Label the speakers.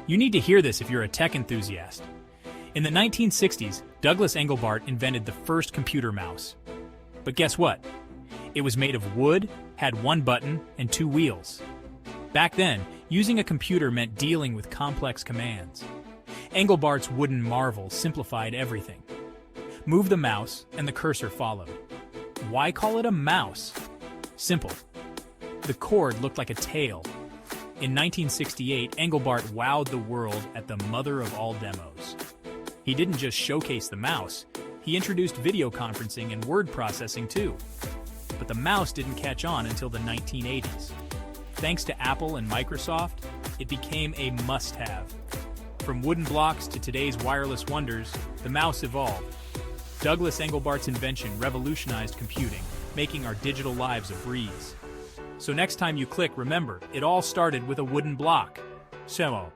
Speaker 1: You need to hear this if you're a tech enthusiast. In the 1960s, Douglas Engelbart invented the first computer mouse. But guess what? It was made of wood, had one button, and two wheels. Back then, using a computer meant dealing with complex commands. Engelbart's wooden marvel simplified everything. Move the mouse, and the cursor followed. Why call it a mouse? Simple. The cord looked like a tail. In 1968, Engelbart wowed the world at the mother of all demos. He didn't just showcase the mouse, he introduced video conferencing and word processing too. But the mouse didn't catch on until the 1980s. Thanks to Apple and Microsoft, it became a must-have. From wooden blocks to today's wireless wonders, the mouse evolved. Douglas Engelbart's invention revolutionized computing, making our digital lives a breeze. So next time you click, remember, it all started with a wooden block. Semo.